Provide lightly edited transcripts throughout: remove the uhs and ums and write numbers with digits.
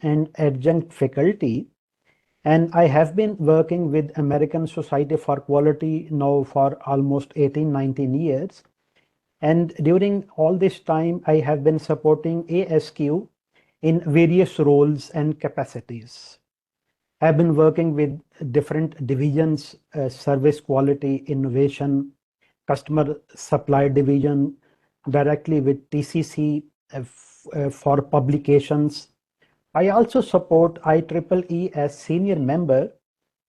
and adjunct faculty. And I have been working with American Society for Quality now for almost 18, 19 years. And during all this time, I have been supporting ASQ in various roles and capacities. I've been working with different divisions, service quality, innovation, customer supply division, directly with TCC for publications. I also support IEEE as senior member.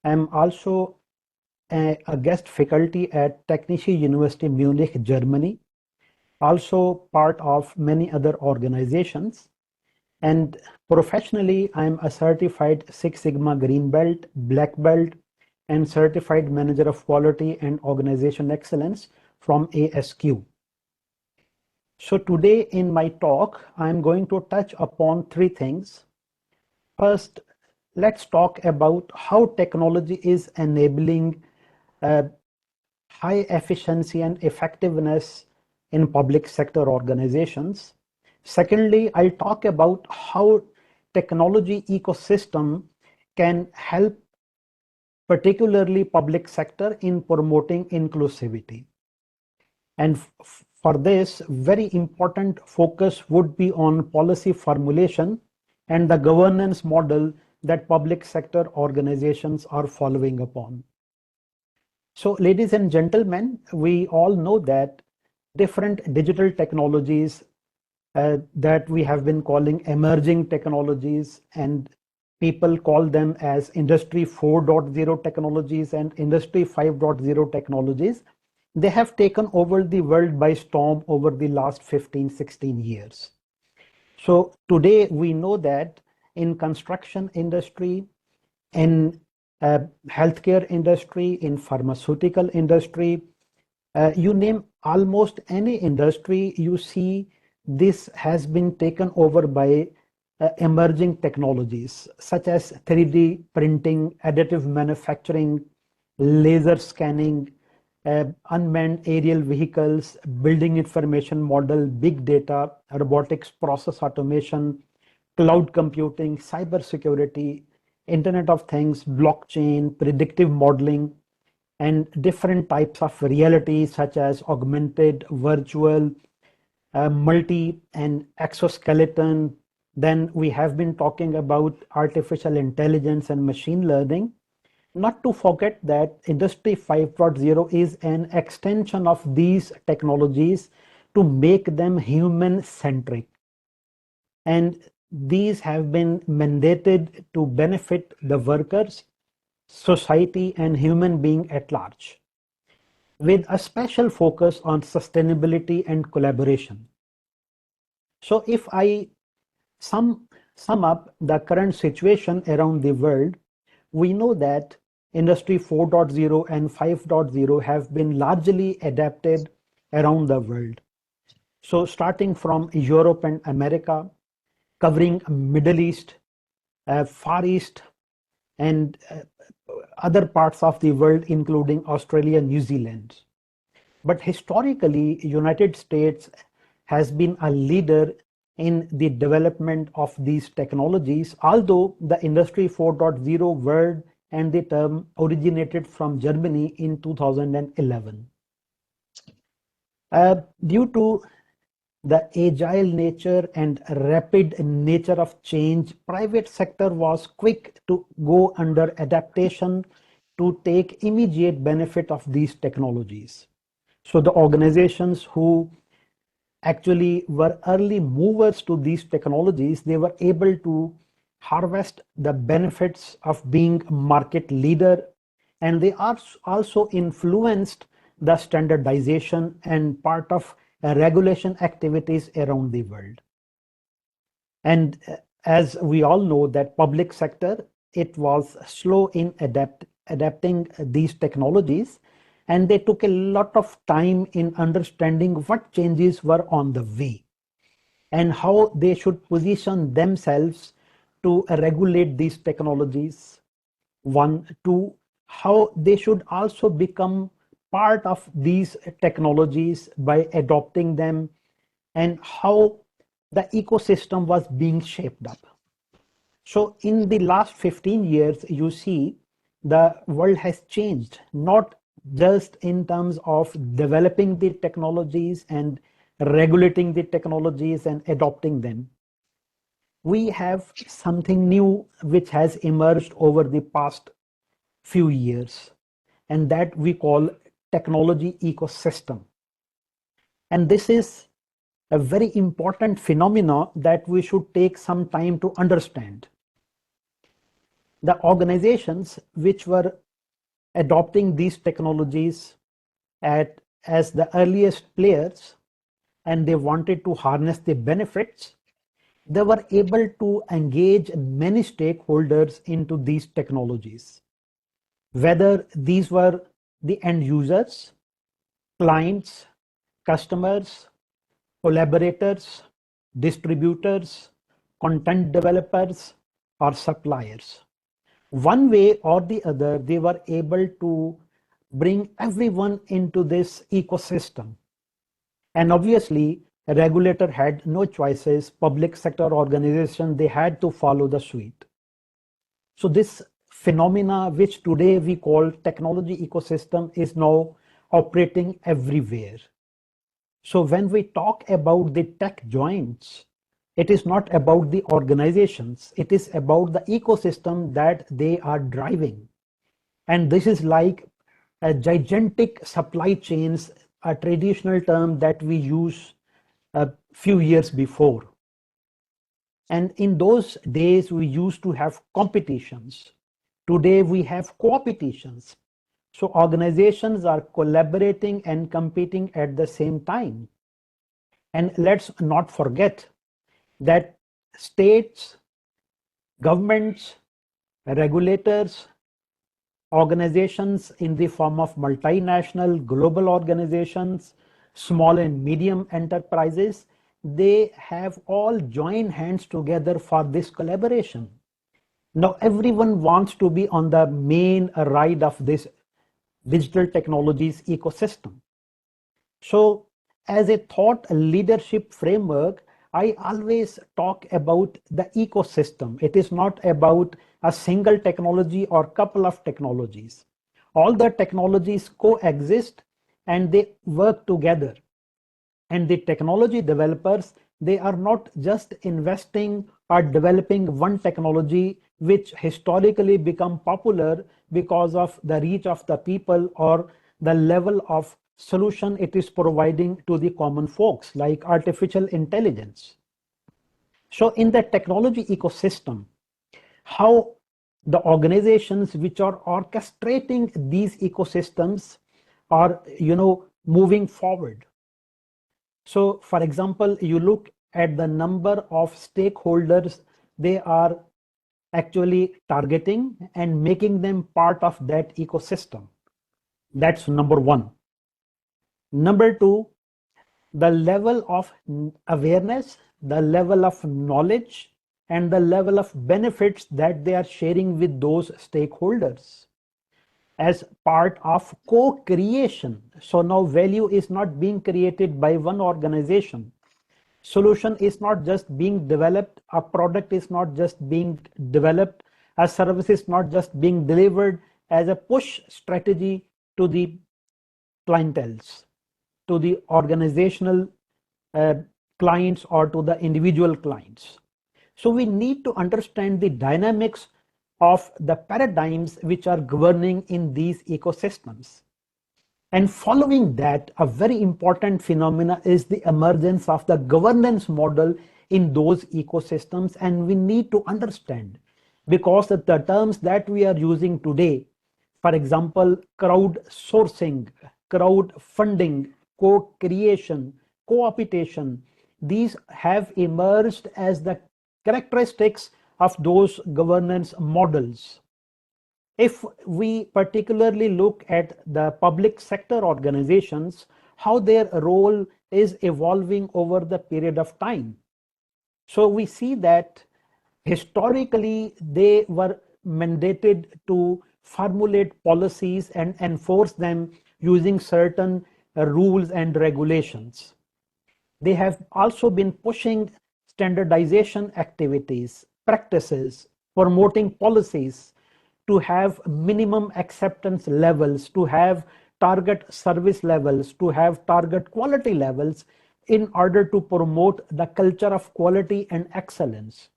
I'm also a guest faculty at Technische University Munich, Germany, also part of many other organizations. And professionally, I'm a certified Six Sigma Green Belt, Black Belt, and certified manager of quality and organization excellence from ASQ. So today in my talk, I'm going to touch upon three things. First, let's talk about how technology is enabling high efficiency and effectiveness in public sector organizations. Secondly, I'll talk about how technology ecosystem can help particularly public sector in promoting inclusivity. And for this, very important focus would be on policy formulation and the governance model that public sector organizations are following upon. So ladies and gentlemen, we all know that different digital technologies that we have been calling emerging technologies, and people call them as Industry 4.0 technologies and Industry 5.0 technologies. They have taken over the world by storm over the last 15, 16 years. So today we know that in construction industry, in healthcare industry, in pharmaceutical industry, you name almost any industry, you see this has been taken over by emerging technologies such as 3D printing, additive manufacturing, laser scanning, unmanned aerial vehicles, building information model, big data, robotics, process automation, cloud computing, cybersecurity, Internet of Things, blockchain, predictive modeling, and different types of reality such as augmented, virtual, multi and exoskeleton. Then we have been talking about artificial intelligence and machine learning. Not to forget that Industry 5.0 is an extension of these technologies to make them human-centric. And these have been mandated to benefit the workers, society, and human being at large, with a special focus on sustainability and collaboration. So if I sum up the current situation around the world, we know that Industry 4.0 and 5.0 have been largely adapted around the world. So starting from Europe and America, covering Middle East, Far East, and other parts of the world, including Australia, New Zealand. But historically, United States has been a leader in the development of these technologies, although the Industry 4.0 word and the term originated from Germany in 2011. Due to the agile nature and rapid nature of change, private sector was quick to go under adaptation to take immediate benefit of these technologies. So the organizations who actually were early movers to these technologies, they were able to harvest the benefits of being a market leader, and they are also influenced the standardization and part of regulation activities around the world. And as we all know that public sector, it was slow in adapting these technologies, and they took a lot of time in understanding what changes were on the way and how they should position themselves to regulate these technologies. One, two, how they should also become part of these technologies by adopting them, and how the ecosystem was being shaped up. So in the last 15 years, you see the world has changed, not just in terms of developing the technologies and regulating the technologies and adopting them. We have something new which has emerged over the past few years, and that we call technology ecosystem. And this is a very important phenomenon that we should take some time to understand. The organizations which were adopting these technologies as the earliest players, and they wanted to harness the benefits, they were able to engage many stakeholders into these technologies, whether these were the end users, clients, customers, collaborators, distributors, content developers, or suppliers. One way or the other, they were able to bring everyone into this ecosystem. And obviously, a regulator had no choices. Public sector organization, they had to follow the suite. So this phenomena, which today we call technology ecosystem, is now operating everywhere. So when we talk about the tech giants, it is not about the organizations, it is about the ecosystem that they are driving. And this is like a gigantic supply chains, a traditional term that we use a few years before. And in those days, we used to have competitions. Today, we have co-opetitions. So organizations are collaborating and competing at the same time. And let's not forget that states, governments, regulators, organizations in the form of multinational global organizations, small and medium enterprises, they have all joined hands together for this collaboration. Now everyone wants to be on the main ride of this digital technologies ecosystem. So as a thought leadership framework, I always talk about the ecosystem. It is not about a single technology or couple of technologies. All the technologies coexist and they work together. And the technology developers, they are not just investing or developing one technology which historically become popular because of the reach of the people or the level of solution it is providing to the common folks, like artificial intelligence. So in the technology ecosystem, how the organizations which are orchestrating these ecosystems are, moving forward. So for example, you look at the number of stakeholders they are actually targeting and making them part of that ecosystem. That's number one. Number two, the level of awareness, the level of knowledge, and the level of benefits that they are sharing with those stakeholders as part of co-creation. So now value is not being created by one organization. Solution is not just being developed, a product is not just being developed, a service is not just being delivered as a push strategy to the clienteles, to the organizational clients or to the individual clients. So we need to understand the dynamics of the paradigms which are governing in these ecosystems. And following that, a very important phenomena is the emergence of the governance model in those ecosystems. And we need to understand, because the terms that we are using today, for example, crowdsourcing, crowdfunding, co-creation, co-optation, these have emerged as the characteristics of those governance models. If we particularly look at the public sector organizations, how their role is evolving over the period of time. So we see that historically they were mandated to formulate policies and enforce them using certain rules and regulations. They have also been pushing standardization activities, practices, promoting policies to have minimum acceptance levels, to have target service levels, to have target quality levels in order to promote the culture of quality and excellence.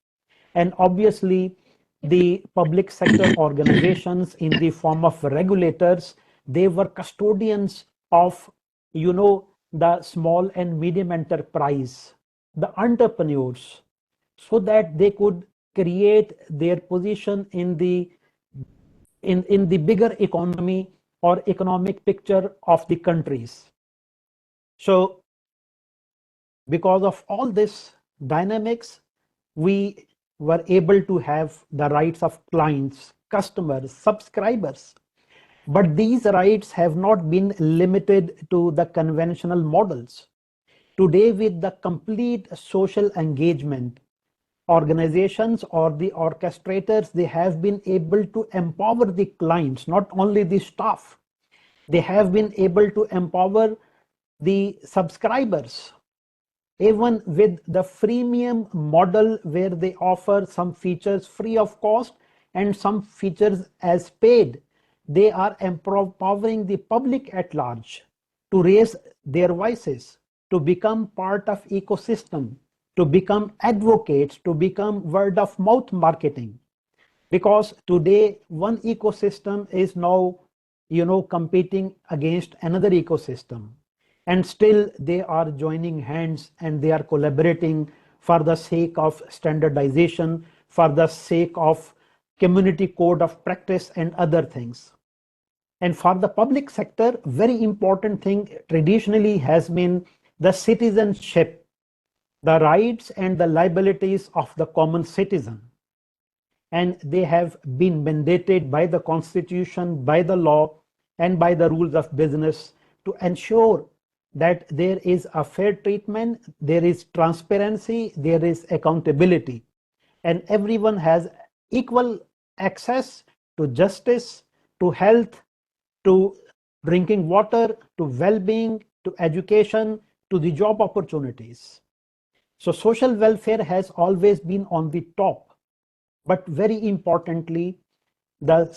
And obviously, the public sector organizations in the form of regulators, they were custodians of, the small and medium enterprise, the entrepreneurs, so that they could create their position in the bigger economy or economic picture of the countries. So because of all this dynamics, we were able to have the rights of clients, customers, subscribers. But these rights have not been limited to the conventional models. Today, with the complete social engagement, organizations or the orchestrators, they have been able to empower the clients, not only the staff. They have been able to empower the subscribers. Even with the freemium model where they offer some features free of cost and some features as paid, they are empowering the public at large to raise their voices, to become part of ecosystem, to become advocates, to become word of mouth marketing. Because today one ecosystem is now, competing against another ecosystem. And still they are joining hands and they are collaborating for the sake of standardization, for the sake of community code of practice and other things. And for the public sector, very important thing traditionally has been the citizenship, the rights and the liabilities of the common citizen. And they have been mandated by the constitution, by the law, and by the rules of business to ensure that there is a fair treatment, there is transparency, there is accountability, and everyone has equal access to justice, to health, to drinking water, to well-being, to education, to the job opportunities. So social welfare has always been on the top, but very importantly, the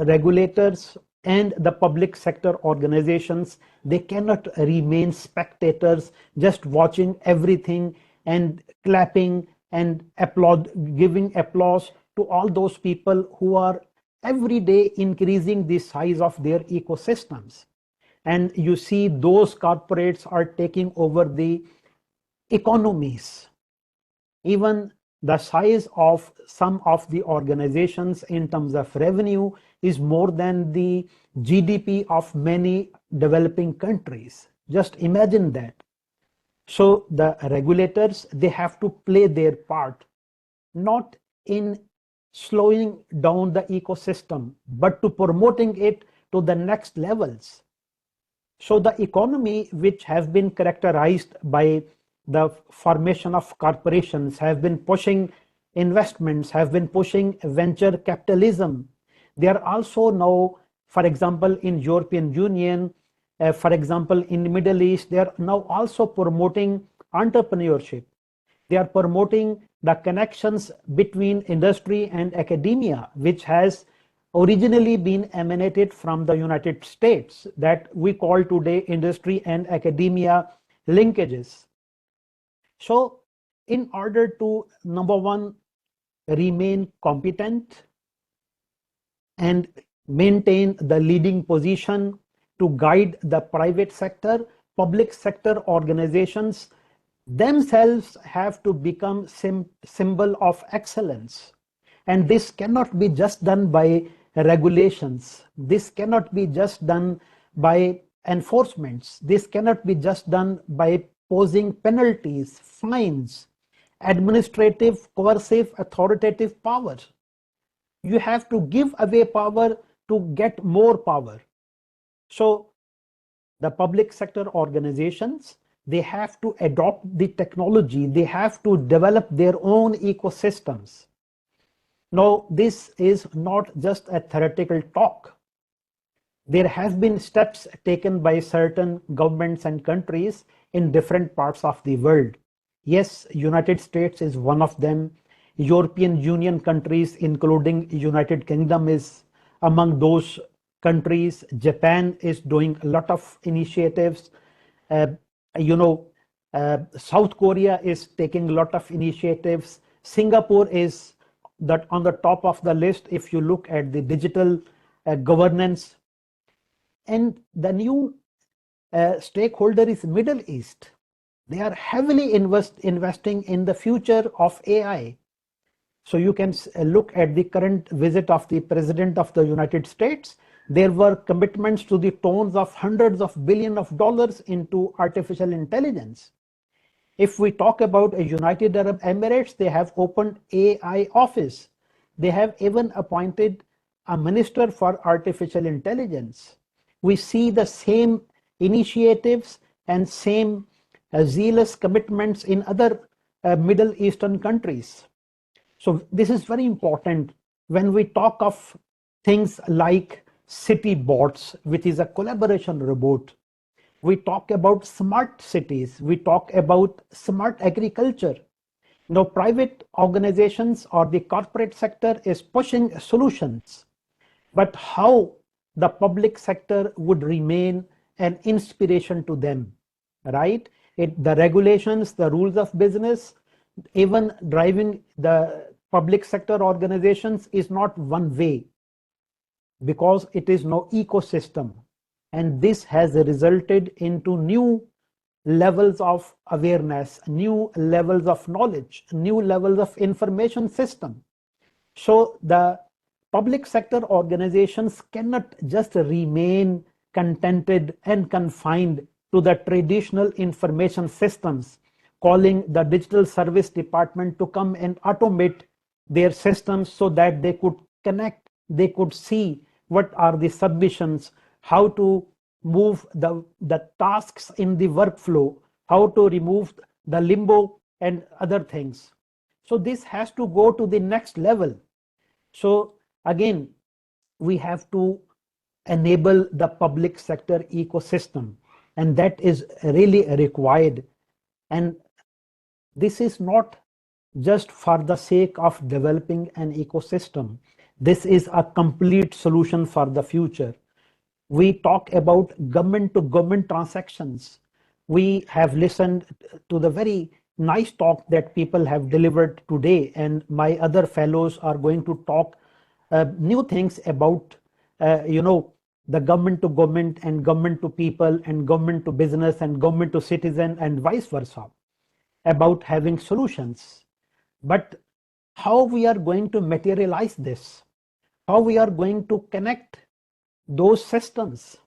regulators and the public sector organizations, they cannot remain spectators just watching everything and clapping and giving applause to all those people who are every day increasing the size of their ecosystems. And you see those corporates are taking over the economies. Even the size of some of the organizations in terms of revenue is more than the GDP of many developing countries. Just imagine that. So the regulators, they have to play their part, not in slowing down the ecosystem, but to promoting it to the next levels. So the economy, which has been characterized by the formation of corporations, have been pushing investments, have been pushing venture capitalism. They are also now, for example, in European Union, for example, in the Middle East, they are now also promoting entrepreneurship. They are promoting the connections between industry and academia, which has originally been emanated from the United States, that we call today industry and academia linkages. So in order to, number one, remain competent and maintain the leading position, to guide the private sector, public sector organizations themselves have to become symbol of excellence. And this cannot be just done by regulations. This cannot be just done by enforcements. This cannot be just done by posing penalties, fines, administrative, coercive, authoritative power. You have to give away power to get more power. So the public sector organizations, they have to adopt the technology. They have to develop their own ecosystems. Now, this is not just a theoretical talk. There have been steps taken by certain governments and countries in different parts of the world. Yes, United States is one of them. European Union countries, including United Kingdom, is among those countries. Japan is doing a lot of initiatives. Uh, you know, South Korea is taking a lot of initiatives. Singapore is that on the top of the list if you look at the digital governance. And the new stakeholder is Middle East. They are heavily investing in the future of AI. So you can look at the current visit of the President of the United States. There were commitments to the tones of hundreds of billions of dollars into artificial intelligence. If we talk about a United Arab Emirates, they have opened AI office. They have even appointed a minister for artificial intelligence. We see the same initiatives and same zealous commitments in other Middle Eastern countries. So this is very important when we talk of things like city bots, which is a collaboration robot. We talk about smart cities. We talk about smart agriculture. Now, private organizations or the corporate sector is pushing solutions, but how the public sector would remain an inspiration to them, right? The regulations, the rules of business, even driving the public sector organizations is not one way, because it is no ecosystem. And this has resulted into new levels of awareness, new levels of knowledge, new levels of information system. So the public sector organizations cannot just remain contented and confined to the traditional information systems, calling the digital service department to come and automate their systems so that they could connect, they could see what are the submissions, how to move the tasks in the workflow, how to remove the limbo and other things. So this has to go to the next level. So again, we have to enable the public sector ecosystem, and that is really required. And this is not just for the sake of developing an ecosystem. This is a complete solution for the future. We talk about government to government transactions. We have listened to the very nice talk that people have delivered today, and my other fellows are going to talk new things about the government to government and government to people and government to business and government to citizen and vice versa, about having solutions. But how we are going to materialize this, how we are going to connect those systems,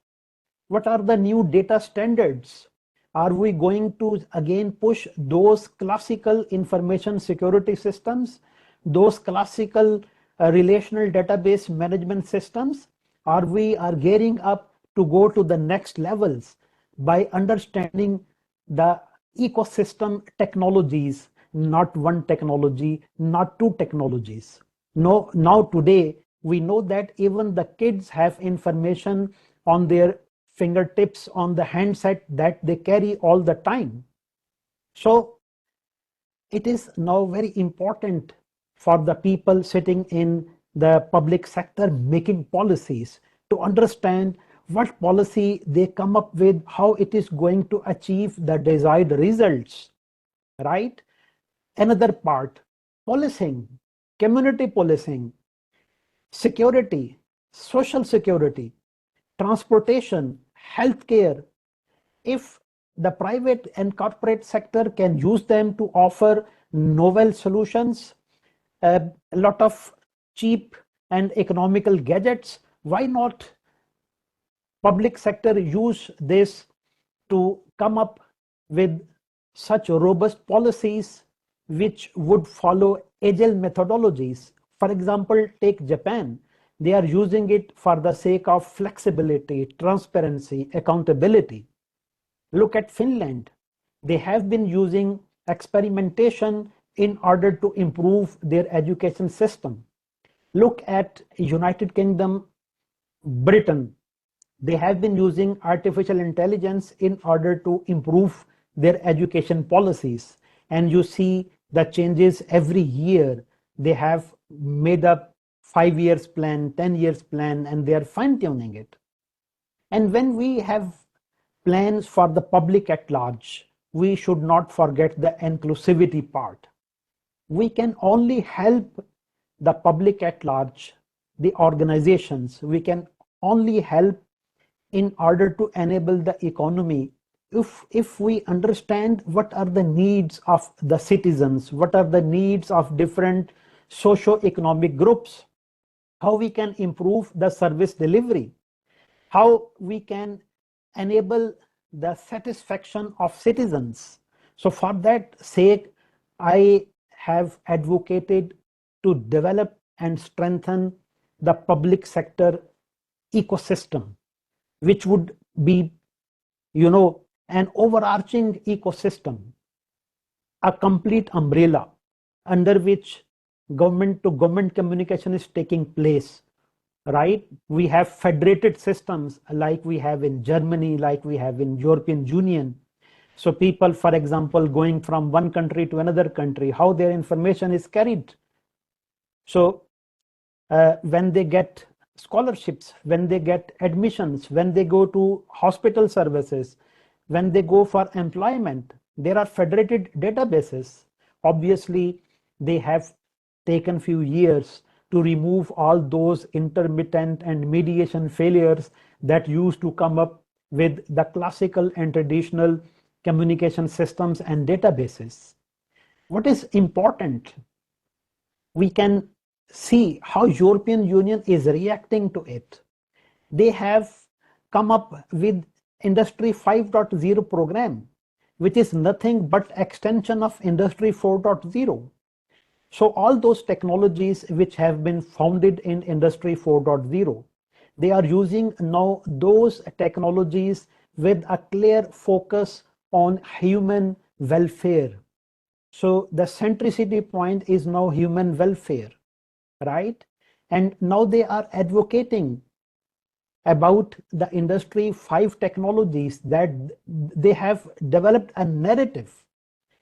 what are the new data standards? Are we going to again push those classical information security systems, those classical relational database management systems? Are we gearing up to go to the next levels by understanding the ecosystem technologies, not one technology, not two technologies? No, now today we know that even the kids have information on their fingertips, on the handset that they carry all the time. So it is now very important for the people sitting in the public sector making policies to understand what policy they come up with, how it is going to achieve the desired results, right? Another part, policing, community policing, security, social security, transportation, healthcare. If the private and corporate sector can use them to offer novel solutions, a lot of cheap and economical gadgets, why not public sector use this to come up with such robust policies which would follow agile methodologies? For example, take Japan. They are using it for the sake of flexibility, transparency, accountability. Look at Finland. They have been using experimentation in order to improve their education system. Look at United Kingdom, Britain. They have been using artificial intelligence in order to improve their education policies. And you see the changes every year. They have made up 5 years plan, 10 years plan, and they are fine tuning it. And when we have plans for the public at large, we should not forget the inclusivity part. We can only help the public at large, the organizations, we can only help in order to enable the economy if we understand what are the needs of the citizens, what are the needs of different socio-economic groups, how we can improve the service delivery, how we can enable the satisfaction of citizens. So for that sake, I have advocated to develop and strengthen the public sector ecosystem, which would be, an overarching ecosystem, a complete umbrella under which government to government communication is taking place, right? We have federated systems like we have in Germany, like we have in European Union. So people, for example, going from one country to another country, how their information is carried. So when they get scholarships, when they get admissions, when they go to hospital services, when they go for employment, there are federated databases. Obviously, they have taken few years to remove all those intermittent and mediation failures that used to come up with the classical and traditional communication systems and databases. What is important, we can see how European Union is reacting to it. They have come up with Industry 5.0 program, which is nothing but extension of Industry 4.0. So all those technologies which have been founded in Industry 4.0, they are using now those technologies with a clear focus on human welfare. So the centricity point is now human welfare, right? And now they are advocating about the Industry 5 technologies, that they have developed a narrative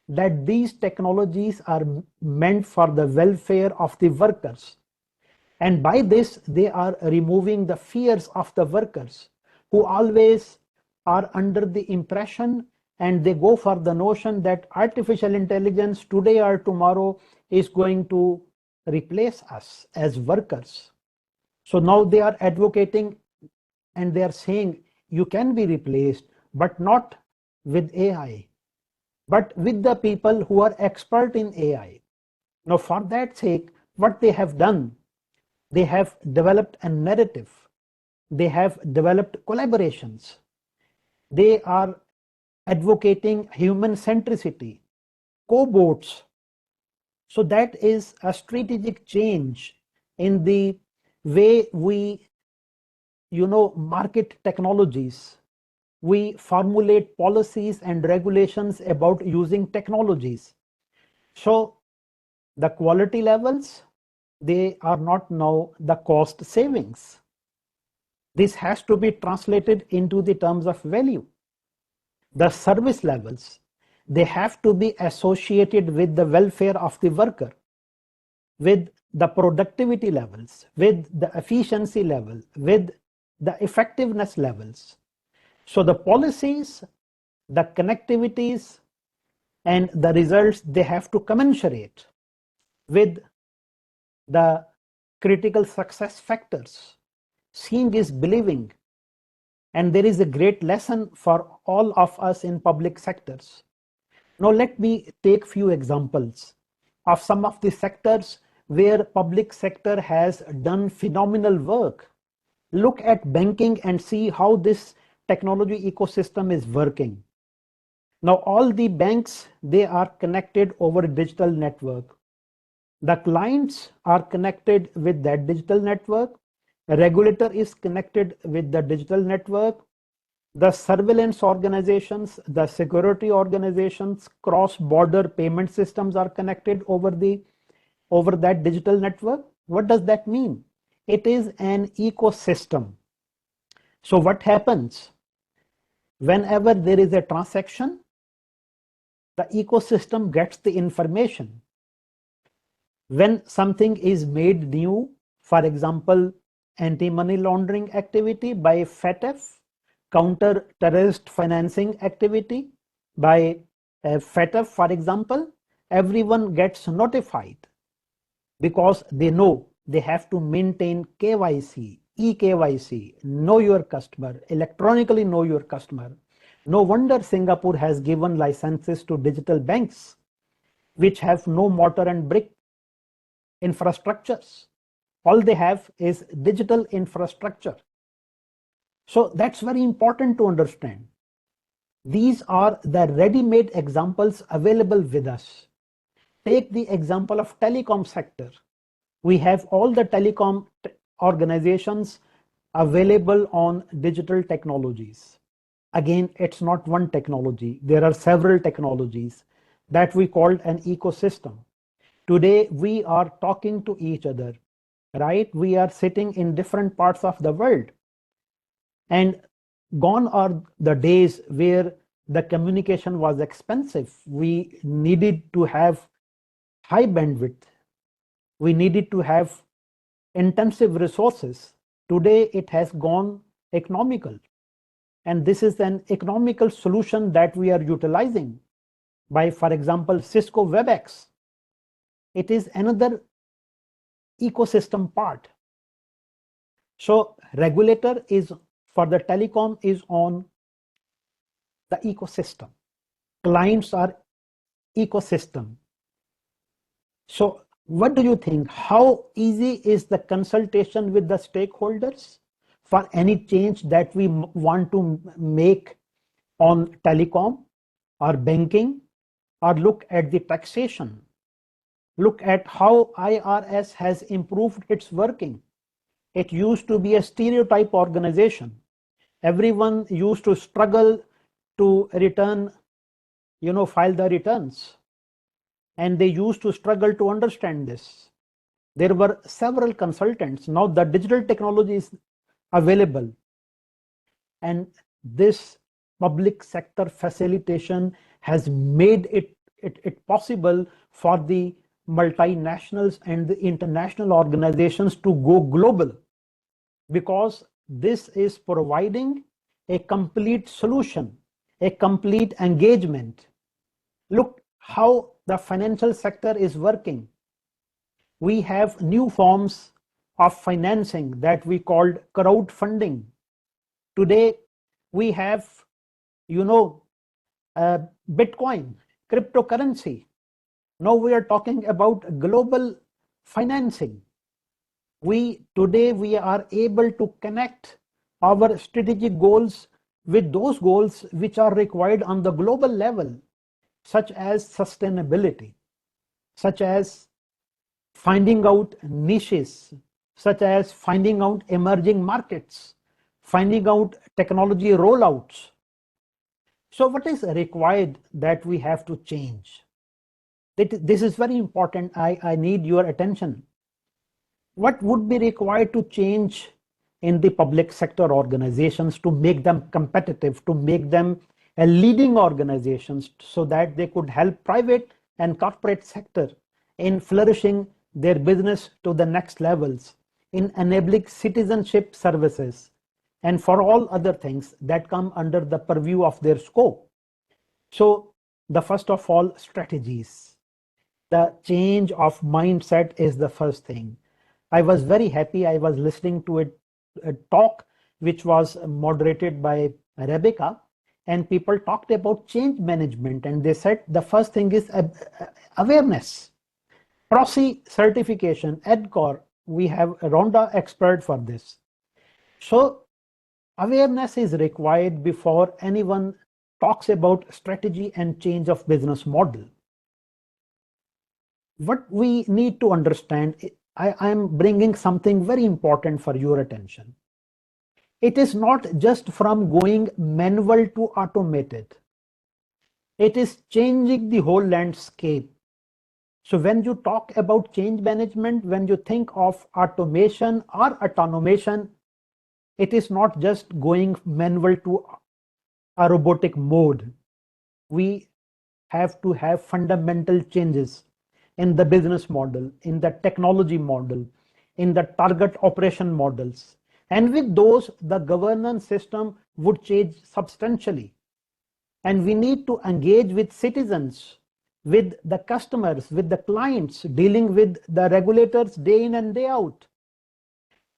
that these technologies are meant for the welfare of the workers. And by this, they are removing the fears of the workers who always are under the impression and they go for the notion that artificial intelligence today or tomorrow is going to replace us as workers. So now they are advocating and they are saying you can be replaced, but not with AI, but with the people who are expert in AI. Now, for that sake, what they have done, they have developed a narrative, they have developed collaborations, they are advocating human centricity, cobots. So that is a strategic change in the way we, market technologies. We formulate policies and regulations about using technologies. So the quality levels, they are not now the cost savings. This has to be translated into the terms of value. The service levels, they have to be associated with the welfare of the worker, with the productivity levels, with the efficiency level, with the effectiveness levels. So the policies, the connectivities, and the results, they have to commensurate with the critical success factors. Seeing is believing. And there is a great lesson for all of us in public sectors. Now let me take few examples of some of the sectors where public sector has done phenomenal work. Look at banking and see how this technology ecosystem is working. Now all the banks, they are connected over a digital network. The clients are connected with that digital network. A regulator is connected with the digital network. The surveillance organizations, the security organizations, cross-border payment systems are connected over that digital network. What does that mean? It is an ecosystem. So what happens? Whenever there is a transaction, the ecosystem gets the information. When something is made new, for example, anti-money laundering activity by FATF, counter-terrorist financing activity by FATF, for example, everyone gets notified because they know they have to maintain KYC, eKYC, know your customer, electronically know your customer. No wonder Singapore has given licenses to digital banks, which have no mortar and brick infrastructures. All they have is digital infrastructure. So that's very important to understand. These are the ready-made examples available with us. Take the example of telecom sector. We have all the telecom organizations available on digital technologies. Again, it's not one technology. There are several technologies that we call an ecosystem. Today, we are talking to each other, right? We are sitting in different parts of the world. And gone are the days where the communication was expensive. We needed to have high bandwidth. We needed to have intensive resources. Today, it has gone economical. And this is an economical solution that we are utilizing by, for example, Cisco WebEx. It is another ecosystem part. So regulator is for the telecom is on the ecosystem. Clients are ecosystem. So what do you think? How easy is the consultation with the stakeholders for any change that we want to make on telecom or banking, or look at the taxation? Look at how IRS has improved its working. It used to be a stereotype organization. Everyone used to struggle to return, file the returns. And they used to struggle to understand this. There were several consultants. Now the digital technology is available. And this public sector facilitation has made it possible for the multinationals and the international organizations to go global, because this is providing a complete solution, a complete engagement. Look how the financial sector is working. We have new forms of financing that we called crowdfunding. Today, we have, Bitcoin, cryptocurrency. Now we are talking about global financing. Today we are able to connect our strategic goals with those goals which are required on the global level, such as sustainability, such as finding out niches, such as finding out emerging markets, finding out technology rollouts. So what is required that we have to change? This is very important. I need your attention. What would be required to change in the public sector organizations to make them competitive, to make them a leading organizations, so that they could help private and corporate sector in flourishing their business to the next levels, in enabling citizenship services, and for all other things that come under the purview of their scope? So the first of all, strategies. The change of mindset is the first thing. I was very happy. I was listening to a talk which was moderated by Rebecca, and people talked about change management, and they said the first thing is awareness. PROSI certification, EDCOR, we have a Rhonda expert for this. So awareness is required before anyone talks about strategy and change of business model. What we need to understand, I am bringing something very important for your attention. It is not just from going manual to automated. It is changing the whole landscape. So when you talk about change management, when you think of automation or automation, it is not just going manual to a robotic mode. We have to have fundamental changes. in the business model, in the technology model, in the target operation models. And with those, the governance system would change substantially. And we need to engage with citizens, with the customers, with the clients, dealing with the regulators day in and day out.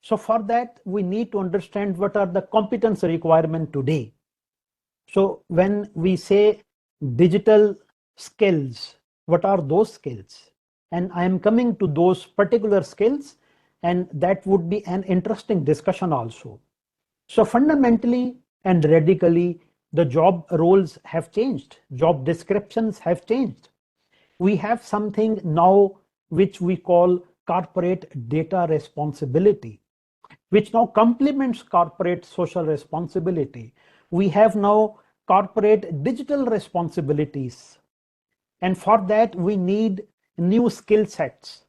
So for that, we need to understand what are the competence requirements today. So when we say digital skills, what are those skills? And I am coming to those particular skills, and that would be an interesting discussion also. So fundamentally and radically, the job roles have changed. Job descriptions have changed. We have something now which we call corporate data responsibility, which now complements corporate social responsibility. We have now corporate digital responsibilities. And for that, we need new skill sets.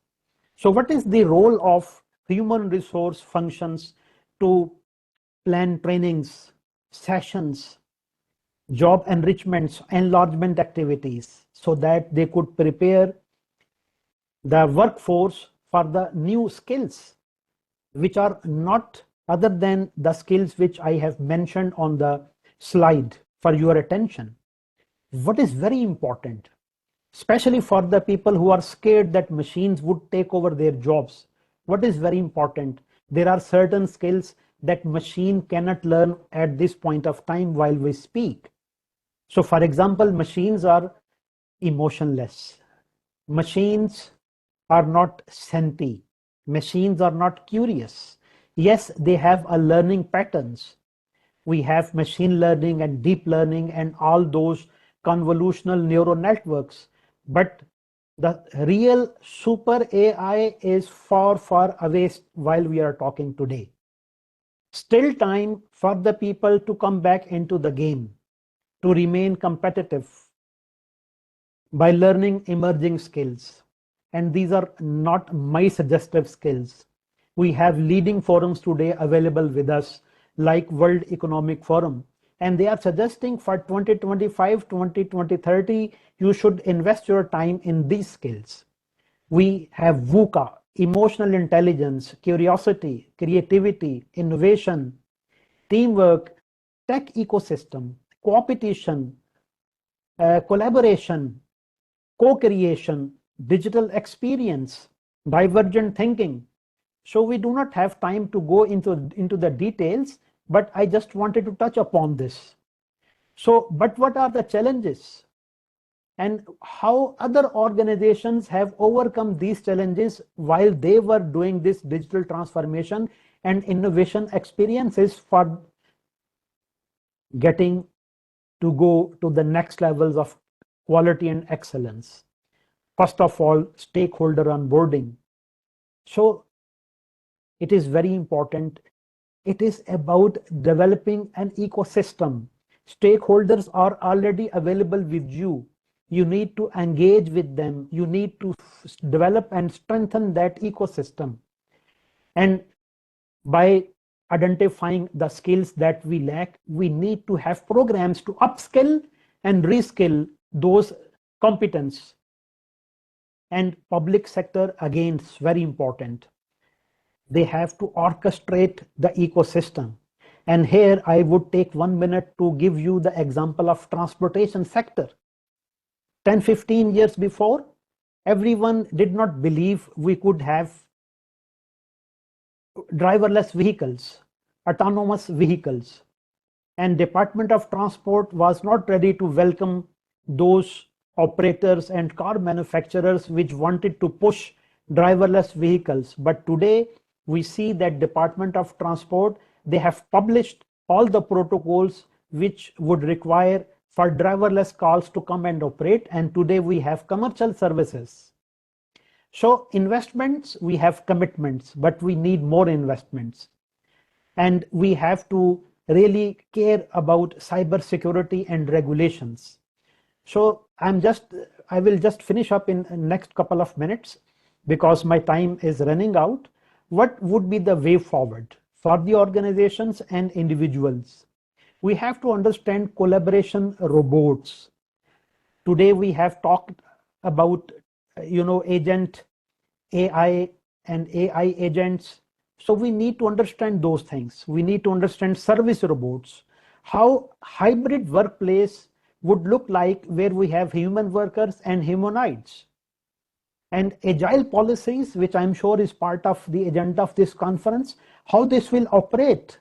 So what is the role of human resource functions to plan trainings, sessions, job enrichments, enlargement activities, so that they could prepare the workforce for the new skills, which are not other than the skills which I have mentioned on the slide for your attention. What is very important, especially for the people who are scared that machines would take over their jobs, what is very important? There are certain skills that machine cannot learn at this point of time while we speak. So for example, machines are emotionless. Machines are not sentient. Machines are not curious. Yes, they have a learning patterns. We have machine learning and deep learning and all those convolutional neural networks. But the real super AI is far, far away while we are talking today. Still time for the people to come back into the game, to remain competitive by learning emerging skills. And these are not my suggestive skills. We have leading forums today available with us, like World Economic Forum, and they are suggesting for 2025, 2030, you should invest your time in these skills. We have VUCA, emotional intelligence, curiosity, creativity, innovation, teamwork, tech ecosystem, co-opetition, collaboration, co-creation, digital experience, divergent thinking. So we do not have time to go into the details, but I just wanted to touch upon this. So, but what are the challenges? And how other organizations have overcome these challenges while they were doing this digital transformation and innovation experiences for getting to go to the next levels of quality and excellence. First of all, stakeholder onboarding. So it is very important. It is about developing an ecosystem. Stakeholders are already available with you. You need to engage with them. You need to develop and strengthen that ecosystem. And by identifying the skills that we lack, we need to have programs to upskill and reskill those competence. And public sector, again, is very important. They have to orchestrate the ecosystem. And here I would take 1 minute to give you the example of transportation sector. 10, 15 years before, everyone did not believe we could have driverless vehicles, autonomous vehicles. And Department of Transport was not ready to welcome those operators and car manufacturers which wanted to push driverless vehicles. But today we see that Department of Transport, they have published all the protocols which would require for driverless cars to come and operate. And today we have commercial services. So investments, we have commitments, but we need more investments. And we have to really care about cybersecurity and regulations. So I will just finish up in the next couple of minutes because my time is running out. What would be the way forward for the organizations and individuals? We have to understand collaboration robots. Today we have talked about agent AI and AI agents. So we need to understand those things. We need to understand service robots, how hybrid workplace would look like where we have human workers and humanoids. And agile policies, which I'm sure is part of the agenda of this conference, how this will operate,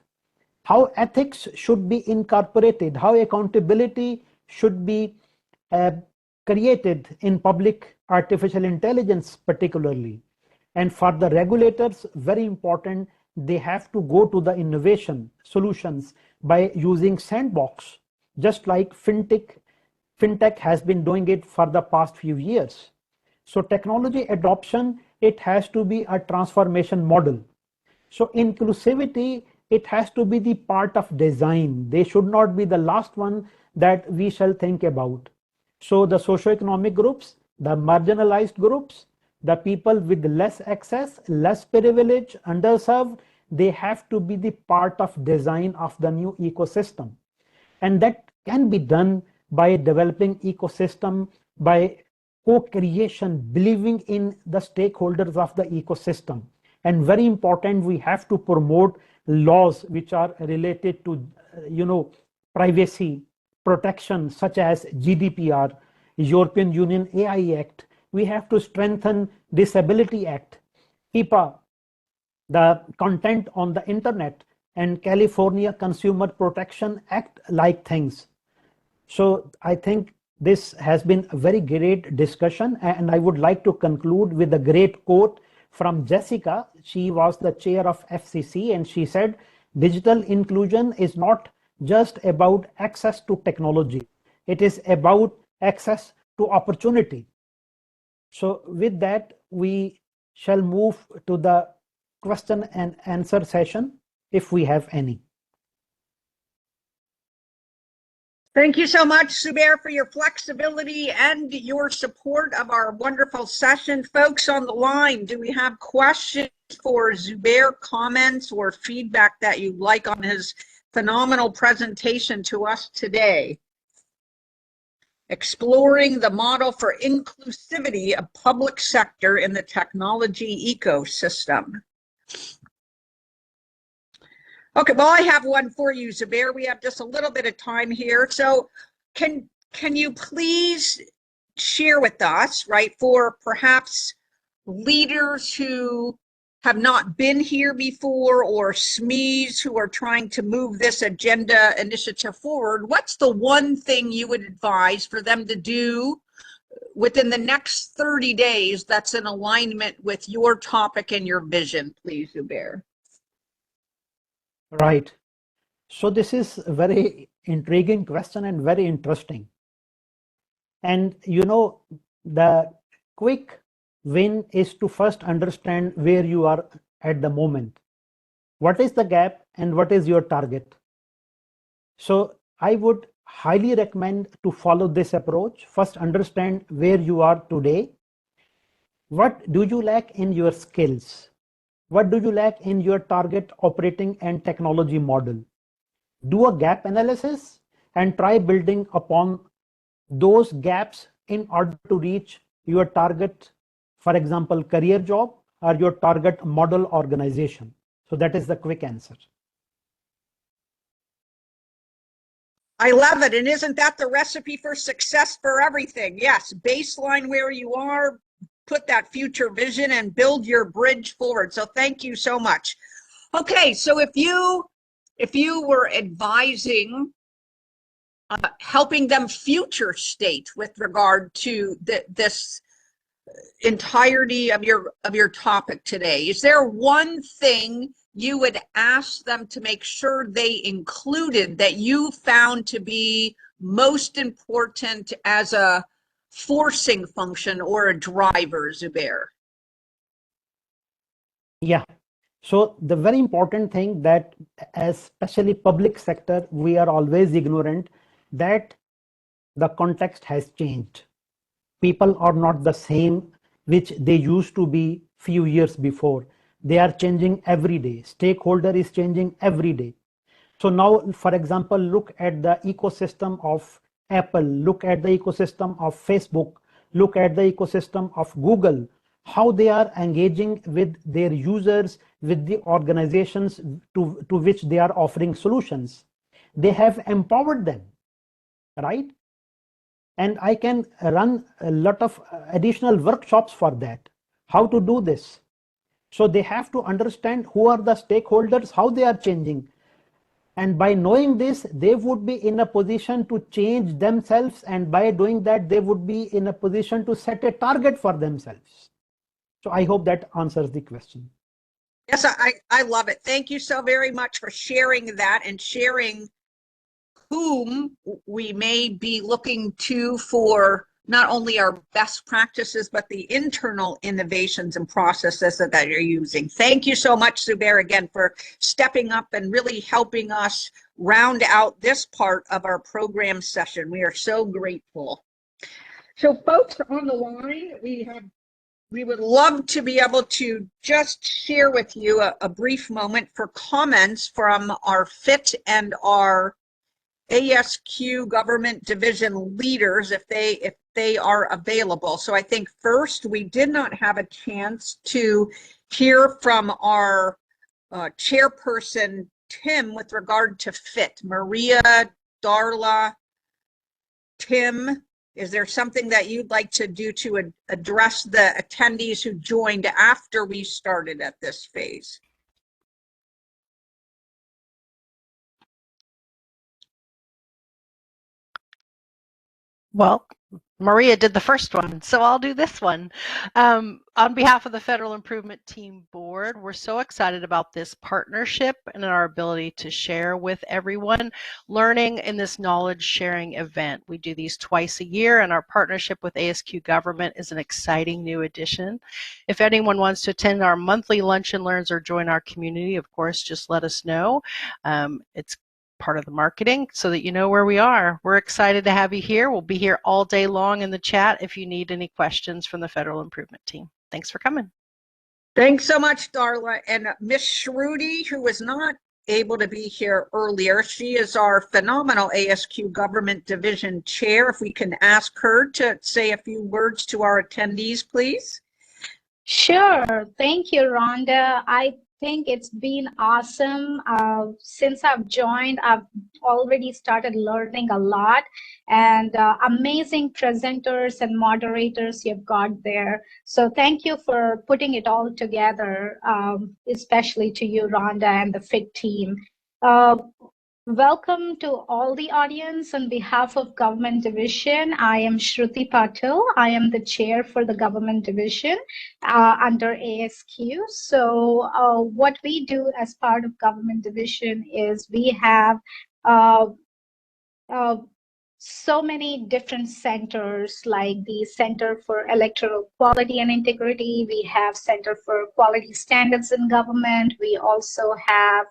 how ethics should be incorporated, how accountability should be created in public artificial intelligence particularly. And for the regulators, very important, they have to go to the innovation solutions by using sandbox, just like fintech has been doing it for the past few years. So technology adoption, it has to be a transformation model. So inclusivity, it has to be the part of design. They should not be the last one that we shall think about. So the socioeconomic groups, the marginalized groups, the people with less access, less privilege, underserved, they have to be the part of design of the new ecosystem. And that can be done by developing ecosystem, by co-creation, believing in the stakeholders of the ecosystem. And very important, we have to promote laws which are related to, privacy protection, such as GDPR, European Union AI Act. We have to strengthen Disability Act, HIPAA, the content on the internet, and California Consumer Protection Act like things. So I think this has been a very great discussion, and I would like to conclude with a great quote from Jessica. She was the chair of FCC, and she said, digital inclusion is not just about access to technology. It is about access to opportunity. So with that, we shall move to the question and answer session, if we have any. Thank you so much, Zubair, for your flexibility and your support of our wonderful session. Folks on the line, do we have questions for Zubair, comments or feedback that you'd like on his phenomenal presentation to us today? Exploring the model for inclusivity of public sector in the technology ecosystem. Okay, well, I have one for you, Zubair. We have just a little bit of time here. So can you please share with us, right, for perhaps leaders who have not been here before or SMEs who are trying to move this agenda initiative forward, what's the one thing you would advise for them to do within the next 30 days that's in alignment with your topic and your vision, please, Zubair? Right. So this is a very intriguing question and very interesting. And the quick win is to first understand where you are at the moment. What is the gap and what is your target? So I would highly recommend to follow this approach. First, understand where you are today. What do you lack in your skills? What do you lack in your target operating and technology model? Do a gap analysis and try building upon those gaps in order to reach your target, for example, career job or your target model organization. So that is the quick answer. I love it. And isn't that the recipe for success for everything? Yes, baseline where you are, put that future vision and build your bridge forward. So thank you so much. Okay, so if you were advising, helping them future state with regard to this entirety of your topic today, is there one thing you would ask them to make sure they included that you found to be most important as a forcing function or a driver, Zubair? Yeah. So the very important thing that, especially public sector, we are always ignorant that the context has changed. People are not the same which they used to be few years before. They are changing every day. Stakeholder is changing every day. So now, for example, look at the ecosystem of Apple, look at the ecosystem of Facebook, Look at the ecosystem of Google, how they are engaging with their users, with the organizations to which they are offering solutions. They have empowered them, right? And I can run a lot of additional workshops for that, how to do this. So they have to understand who are the stakeholders, how they are changing. And by knowing this, they would be in a position to change themselves. And by doing that, they would be in a position to set a target for themselves. So I hope that answers the question. Yes, I love it. Thank you so very much for sharing that and sharing whom we may be looking to for not only our best practices, but the internal innovations and processes that you're using. Thank you so much, Zubair, again, for stepping up and really helping us round out this part of our program session. We are so grateful. So folks on the line, we would love to be able to just share with you a brief moment for comments from our FIT and our ASQ government division leaders if they are available. So I think first, we did not have a chance to hear from our chairperson, Tim, with regard to FIT. Maria, Darla, Tim, is there something that you'd like to do to address the attendees who joined after we started at this phase? Well, Maria did the first one, so I'll do this one. On behalf of the Federal Improvement Team Board, we're so excited about this partnership and our ability to share with everyone learning in this knowledge sharing event. We do these twice a year, and our partnership with ASQ Government is an exciting new addition. If anyone wants to attend our monthly lunch and learns or join our community, of course, just let us know. It's part of the marketing so that you know where we are. We're excited to have you here. We'll be here all day long in the chat if you need any questions from the Federal Improvement Team. Thanks for coming. Thanks so much, Darla. And Miss Shruti, who was not able to be here earlier, she is our phenomenal ASQ Government Division Chair. If we can ask her to say a few words to our attendees, please. Sure. Thank you, Rhonda. I think it's been awesome. Since I've joined, I've already started learning a lot, and amazing presenters and moderators you've got there. So thank you for putting it all together, especially to you, Rhonda, and the FIT team. Welcome to all the audience. On behalf of Government Division, I am Shruti Patil. I am the chair for the Government Division under ASQ. So what we do as part of Government Division is we have so many different centers, like the Center for Electoral Quality and Integrity. We have Center for Quality Standards in Government. We also have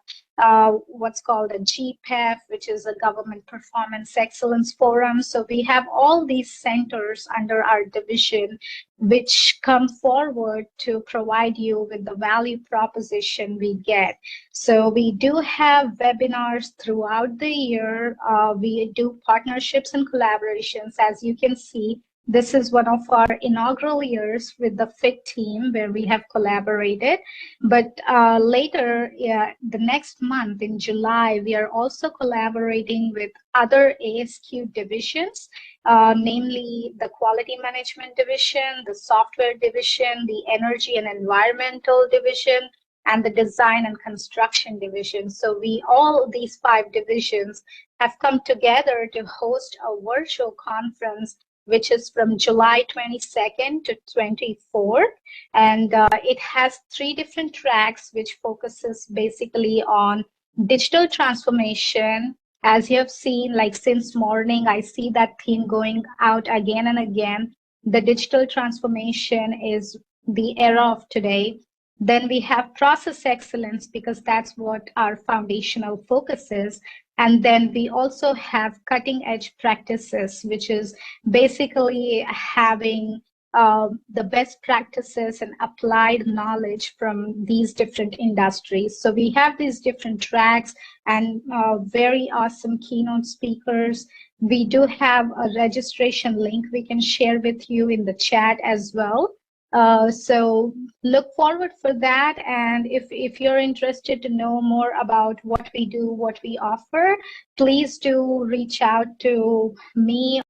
what's called a GPEF, which is a Government Performance Excellence Forum. So we have all these centers under our division, which come forward to provide you with the value proposition we get. So we do have webinars throughout the year. We do partnerships and collaborations. As you can see, this is one of our inaugural years with the FIT team where we have collaborated. But later, the next month in July, we are also collaborating with other ASQ divisions, namely the Quality Management Division, the Software Division, the Energy and Environmental Division, and the Design and Construction Division. So all these 5 divisions have come together to host a virtual conference, which is from July 22nd to 24th. And it has 3 different tracks, which focuses basically on digital transformation. As you have seen, like since morning, I see that theme going out again and again. The digital transformation is the era of today. Then we have process excellence, because that's what our foundational focus is. And then we also have cutting edge practices, which is basically having the best practices and applied knowledge from these different industries. So we have these different tracks and very awesome keynote speakers. We do have a registration link we can share with you in the chat as well. So look forward for that. And if you're interested to know more about what we do, what we offer, please do reach out to me